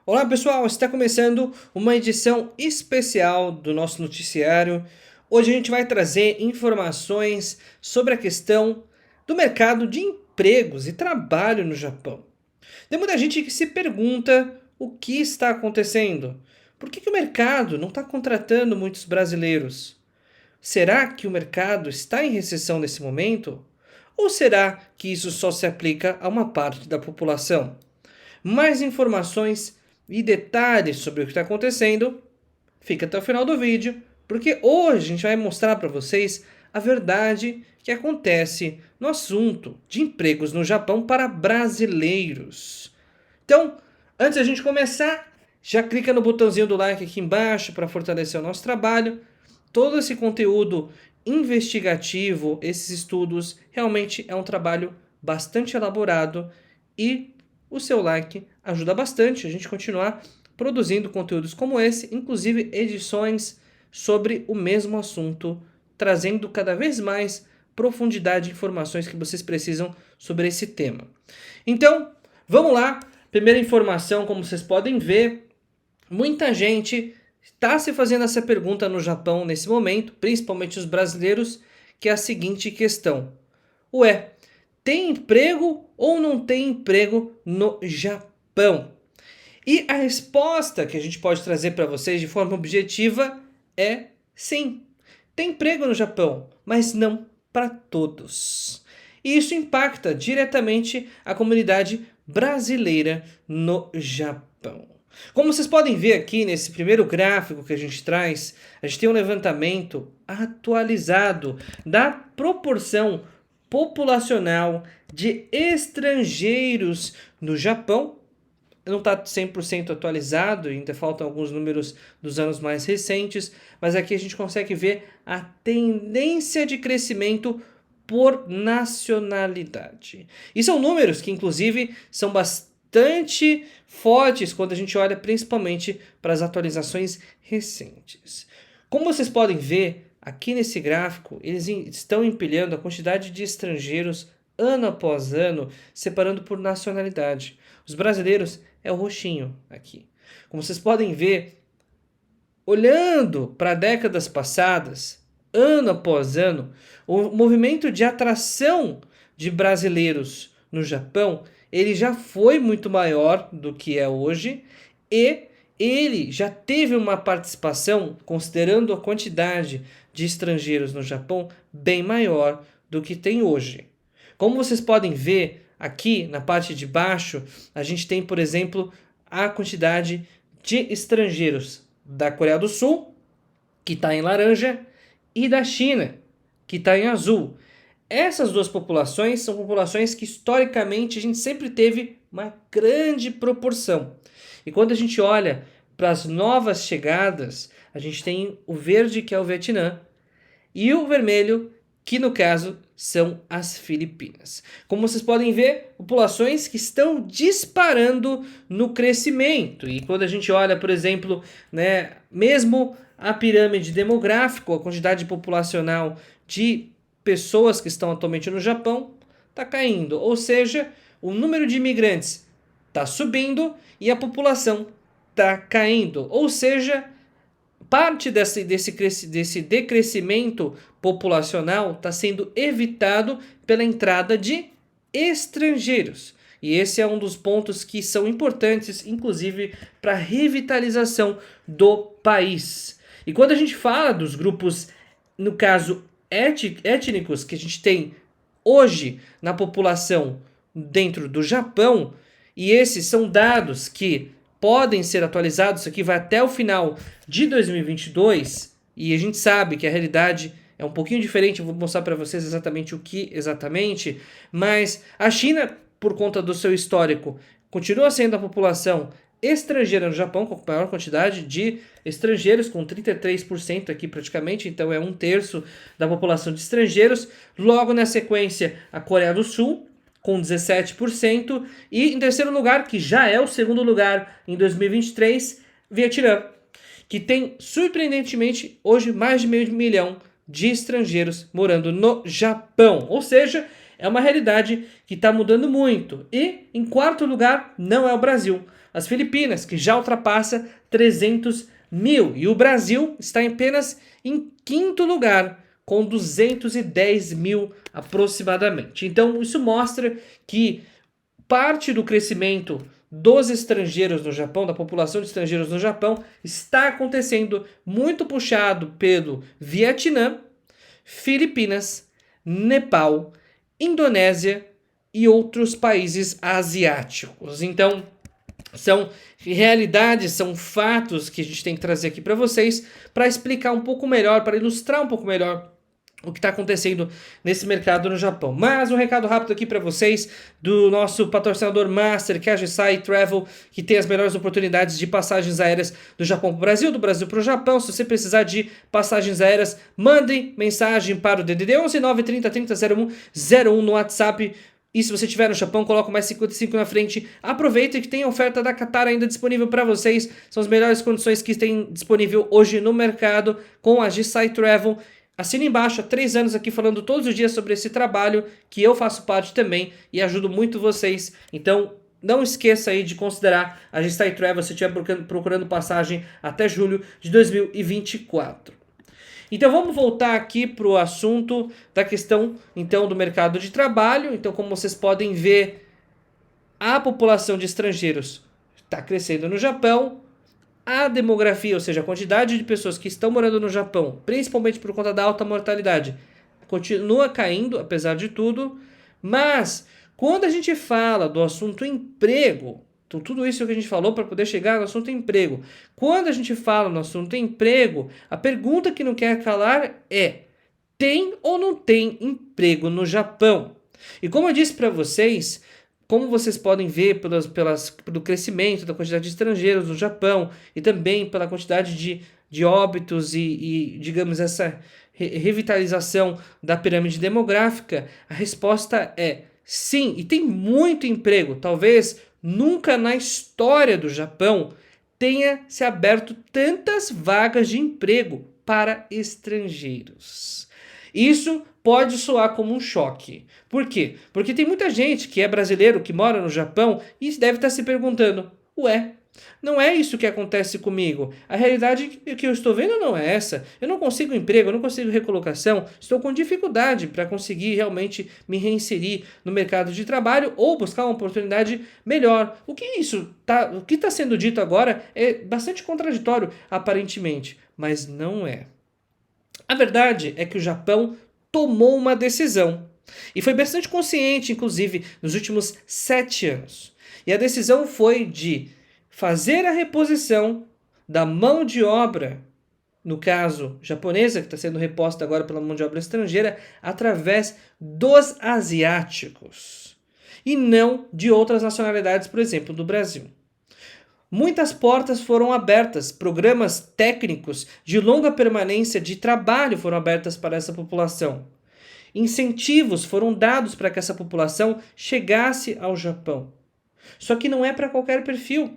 Olá pessoal, está começando uma edição especial do nosso noticiário. Hoje a gente vai trazer informações sobre a questão do mercado de empregos e trabalho no Japão. Tem muita gente que se pergunta o que está acontecendo. Por que o mercado não está contratando muitos brasileiros? Será que o mercado está em recessão nesse momento? Ou será que isso só se aplica a uma parte da população? Mais informações e detalhes sobre o que está acontecendo, fica até o final do vídeo, porque hoje a gente vai mostrar para vocês a verdade que acontece no assunto de empregos no Japão para brasileiros. Então, antes da gente começar, já clica no botãozinho do like aqui embaixo para fortalecer o nosso trabalho. Todo esse conteúdo investigativo, esses estudos, realmente é um trabalho bastante elaborado e o seu like ajuda bastante a gente continuar produzindo conteúdos como esse, inclusive edições sobre o mesmo assunto, trazendo cada vez mais profundidade e informações que vocês precisam sobre esse tema. Então, vamos lá. Primeira informação, como vocês podem ver, muita gente está se fazendo essa pergunta no Japão nesse momento, principalmente os brasileiros, que é a seguinte questão: ué, tem emprego ou não tem emprego no Japão? E a resposta que a gente pode trazer para vocês de forma objetiva é sim. Tem emprego no Japão, mas não para todos. E isso impacta diretamente a comunidade brasileira no Japão. Como vocês podem ver aqui nesse primeiro gráfico que a gente traz, a gente tem um levantamento atualizado da proporção populacional de estrangeiros no Japão. Não está 100% atualizado, ainda faltam alguns números dos anos mais recentes, mas aqui a gente consegue ver a tendência de crescimento por nacionalidade. E são números que, inclusive, são bastante fortes quando a gente olha principalmente para as atualizações recentes. Como vocês podem ver, aqui nesse gráfico, eles estão empilhando a quantidade de estrangeiros ano após ano, separando por nacionalidade. Os brasileiros é o roxinho aqui. Como vocês podem ver, olhando para décadas passadas, ano após ano, o movimento de atração de brasileiros no Japão, ele já foi muito maior do que é hoje e ele já teve uma participação, considerando a quantidade de estrangeiros no Japão, bem maior do que tem hoje. Como vocês podem ver aqui na parte de baixo, a gente tem, por exemplo, a quantidade de estrangeiros da Coreia do Sul, que está em laranja, e da China, que está em azul. Essas duas populações são populações que historicamente a gente sempre teve uma grande proporção. E quando a gente olha para as novas chegadas, a gente tem o verde, que é o Vietnã, e o vermelho, que no caso são as Filipinas. Como vocês podem ver, populações que estão disparando no crescimento. E quando a gente olha, por exemplo, mesmo a pirâmide demográfica, a quantidade populacional de pessoas que estão atualmente no Japão, está caindo. Ou seja, o número de imigrantes está subindo e a população está caindo. Ou seja, parte desse decrescimento populacional está sendo evitado pela entrada de estrangeiros. E esse é um dos pontos que são importantes, inclusive, para a revitalização do país. E quando a gente fala dos grupos, no caso, étnicos que a gente tem hoje na população dentro do Japão, e esses são dados que podem ser atualizados, isso aqui vai até o final de 2022, e a gente sabe que a realidade é um pouquinho diferente, eu vou mostrar para vocês exatamente o que exatamente, mas a China, por conta do seu histórico, continua sendo a população estrangeira no Japão, com a maior quantidade de estrangeiros, com 33% aqui praticamente, então é 1/3 da população de estrangeiros. Logo na sequência, a Coreia do Sul, com 17%, e em terceiro lugar, que já é o segundo lugar em 2023, Vietnã, que tem surpreendentemente hoje mais de meio milhão de estrangeiros morando no Japão. Ou seja, É uma realidade que está mudando muito. E, em quarto lugar, não é o Brasil. As Filipinas, que já ultrapassa 300 mil. E o Brasil está apenas em quinto lugar, com 210 mil aproximadamente. Então, isso mostra que parte do crescimento dos estrangeiros no Japão, da população de estrangeiros no Japão, está acontecendo muito puxado pelo Vietnã, Filipinas, Nepal, Indonésia e outros países asiáticos. Então, são realidades, são fatos que a gente tem que trazer aqui para vocês para explicar um pouco melhor, para ilustrar um pouco melhor o que está acontecendo nesse mercado no Japão. Mas um recado rápido aqui para vocês do nosso patrocinador master, que é a J-SAI Travel, que tem as melhores oportunidades de passagens aéreas do Japão para o Brasil, do Brasil para o Japão. Se você precisar de passagens aéreas, mandem mensagem para o DDD 11 930 30 01 no WhatsApp. E se você estiver no Japão, coloca mais 55 na frente. Aproveita que tem a oferta da Qatar ainda disponível para vocês. São as melhores condições que tem disponível hoje no mercado com a J-SAI Travel. Assina embaixo, há 3 anos aqui falando todos os dias sobre esse trabalho, que eu faço parte também e ajudo muito vocês. Então, não esqueça aí de considerar a J-SAI Travel se estiver procurando passagem até julho de 2024. Então, vamos voltar aqui para o assunto da questão então do mercado de trabalho. Então, como vocês podem ver, a população de estrangeiros está crescendo no Japão. A demografia, ou seja, a quantidade de pessoas que estão morando no Japão, principalmente por conta da alta mortalidade, continua caindo, apesar de tudo. Mas, quando a gente fala do assunto emprego, então tudo isso que a gente falou para poder chegar no assunto emprego. Quando a gente fala no assunto emprego, a pergunta que não quer calar é: tem ou não tem emprego no Japão? E como eu disse para vocês, como vocês podem ver pelo crescimento da quantidade de estrangeiros no Japão e também pela quantidade de óbitos e, digamos, essa revitalização da pirâmide demográfica, a resposta é sim, e tem muito emprego. Talvez nunca na história do Japão tenha se aberto tantas vagas de emprego para estrangeiros. Isso pode soar como um choque. Por quê? Porque tem muita gente que é brasileiro, que mora no Japão e deve estar se perguntando: ué, não é isso que acontece comigo. A realidade que eu estou vendo não é essa. Eu não consigo emprego, eu não consigo recolocação, estou com dificuldade para conseguir realmente me reinserir no mercado de trabalho ou buscar uma oportunidade melhor. O que está sendo dito agora é bastante contraditório, aparentemente, mas não é. A verdade é que o Japão tomou uma decisão. E foi bastante consciente, inclusive, nos últimos 7 anos. E a decisão foi de fazer a reposição da mão de obra, no caso japonesa, que está sendo reposta agora pela mão de obra estrangeira, através dos asiáticos. E não de outras nacionalidades, por exemplo, do Brasil. Muitas portas foram abertas, programas técnicos de longa permanência de trabalho foram abertas para essa população. Incentivos foram dados para que essa população chegasse ao Japão. Só que não é para qualquer perfil.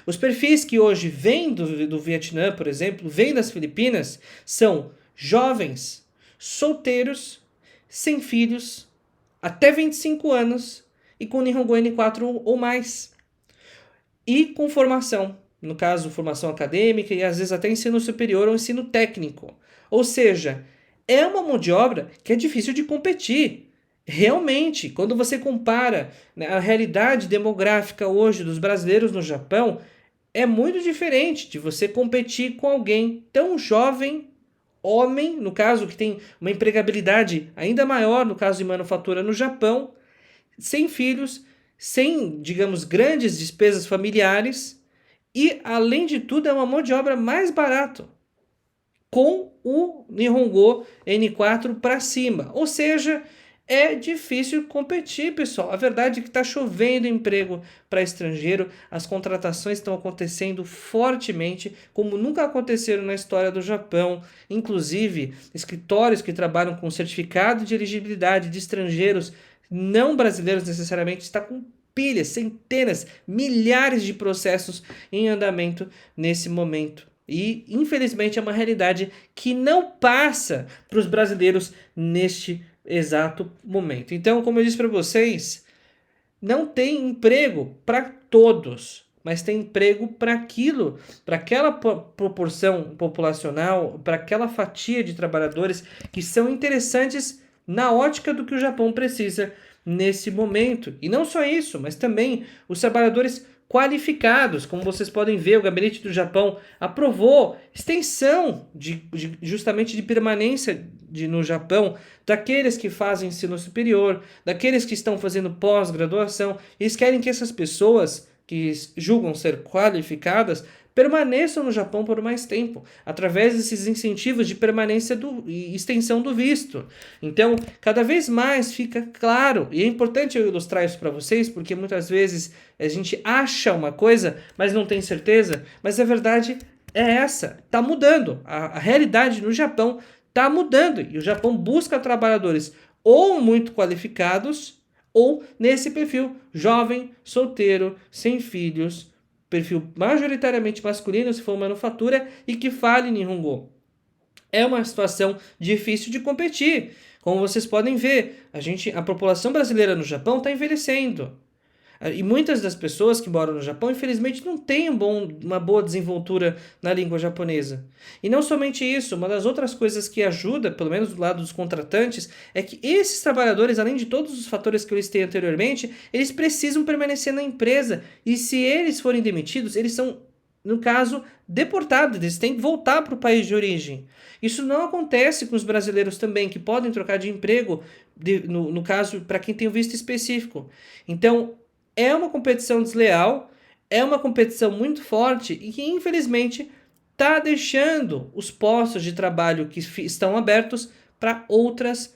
Os perfis que hoje vêm do Vietnã, por exemplo, vêm das Filipinas, são jovens, solteiros, sem filhos, até 25 anos e com Nihongo N4 ou mais. E com formação, no caso, formação acadêmica e às vezes até ensino superior ou ensino técnico. Ou seja, é uma mão de obra que é difícil de competir. Realmente, quando você compara, né, a realidade demográfica hoje dos brasileiros no Japão, é muito diferente de você competir com alguém tão jovem, homem, no caso, que tem uma empregabilidade ainda maior, no caso de manufatura no Japão, sem filhos, sem, digamos, grandes despesas familiares e, além de tudo, é uma mão de obra mais barata, com o Nihongo N4 para cima. Ou seja, é difícil competir, pessoal. A verdade é que está chovendo emprego para estrangeiro, as contratações estão acontecendo fortemente, como nunca aconteceram na história do Japão. Inclusive, escritórios que trabalham com certificado de elegibilidade de estrangeiros não brasileiros necessariamente, está com pilhas, centenas, milhares de processos em andamento nesse momento. E, infelizmente, é uma realidade que não passa para os brasileiros neste exato momento. Então, como eu disse para vocês, não tem emprego para todos, mas tem emprego para aquilo, para aquela proporção populacional, para aquela fatia de trabalhadores que são interessantes na ótica do que o Japão precisa nesse momento. E não só isso, mas também os trabalhadores qualificados. Como vocês podem ver, o Gabinete do Japão aprovou extensão justamente de permanência no Japão daqueles que fazem ensino superior, daqueles que estão fazendo pós-graduação. Eles querem que essas pessoas que julgam ser qualificadas permaneçam no Japão por mais tempo, através desses incentivos de permanência e extensão do visto. Então, cada vez mais fica claro, e é importante eu ilustrar isso para vocês, porque muitas vezes a gente acha uma coisa, mas não tem certeza, mas a verdade é essa, está mudando. A realidade no Japão está mudando, e o Japão busca trabalhadores ou muito qualificados, ou nesse perfil jovem, solteiro, sem filhos, perfil majoritariamente masculino se for manufatura e que fale Nihongo. É uma situação difícil de competir. Como vocês podem ver, a população brasileira no Japão está envelhecendo. E muitas das pessoas que moram no Japão, infelizmente, não têm uma boa desenvoltura na língua japonesa. E não somente isso, uma das outras coisas que ajuda, pelo menos do lado dos contratantes, é que esses trabalhadores, além de todos os fatores que eu listei anteriormente, eles precisam permanecer na empresa. E se eles forem demitidos, eles são, no caso, deportados. Eles têm que voltar para o país de origem. Isso não acontece com os brasileiros também, que podem trocar de emprego, no caso, para quem tem o visto específico. Então, é uma competição desleal, é uma competição muito forte e que, infelizmente, está deixando os postos de trabalho que estão abertos para outras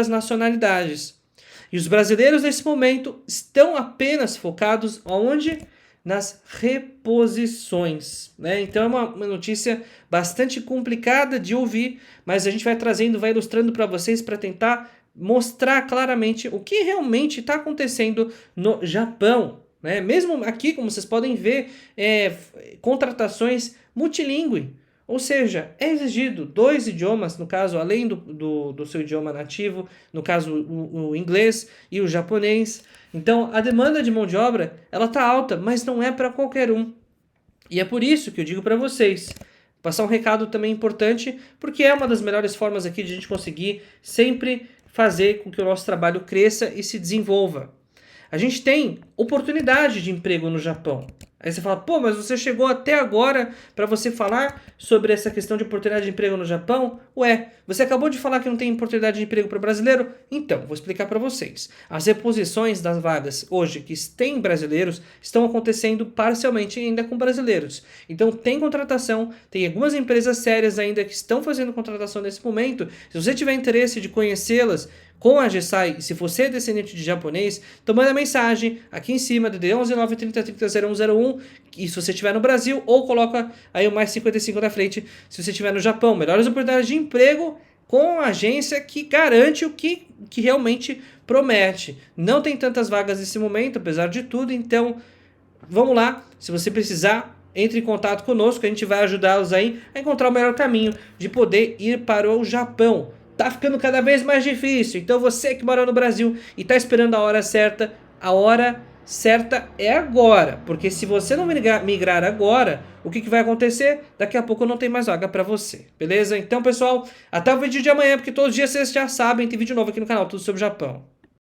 nacionalidades. E os brasileiros, nesse momento, estão apenas focados onde? Nas reposições, né? Então é uma notícia bastante complicada de ouvir, mas a gente vai trazendo, vai ilustrando para vocês para tentar mostrar claramente o que realmente está acontecendo no Japão, né? Mesmo aqui, como vocês podem ver, contratações multilingüe, ou seja, é exigido 2 idiomas, no caso, além do seu idioma nativo, no caso o inglês e o japonês. Então, a demanda de mão de obra, ela está alta, mas não é para qualquer um. E é por isso que eu digo para vocês, passar um recado também importante, porque é uma das melhores formas aqui de a gente conseguir sempre fazer com que o nosso trabalho cresça e se desenvolva. A gente tem oportunidade de emprego no Japão. Aí você fala, pô, mas você chegou até agora para você falar sobre essa questão de oportunidade de emprego no Japão? Ué, você acabou de falar que não tem oportunidade de emprego para brasileiro? Então, vou explicar para vocês. As reposições das vagas hoje que têm brasileiros estão acontecendo parcialmente ainda com brasileiros. Então, tem contratação, tem algumas empresas sérias ainda que estão fazendo contratação nesse momento. Se você tiver interesse de conhecê-las, com a GSAI, e se você é descendente de japonês, então manda mensagem aqui em cima, DDD 11 930 30 0101, e se você estiver no Brasil, ou coloca aí o mais 55 na frente, se você estiver no Japão. Melhores oportunidades de emprego com a agência que garante o que realmente promete. Não tem tantas vagas nesse momento, apesar de tudo, então vamos lá, se você precisar, entre em contato conosco, a gente vai ajudá-los aí a encontrar o melhor caminho de poder ir para o Japão. Tá ficando cada vez mais difícil, então você que mora no Brasil e tá esperando a hora certa é agora, porque se você não migrar agora, o que vai acontecer? Daqui a pouco não tem mais vaga para você, beleza? Então, pessoal, até o vídeo de amanhã, porque todos os dias vocês já sabem, tem vídeo novo aqui no canal, tudo sobre o Japão.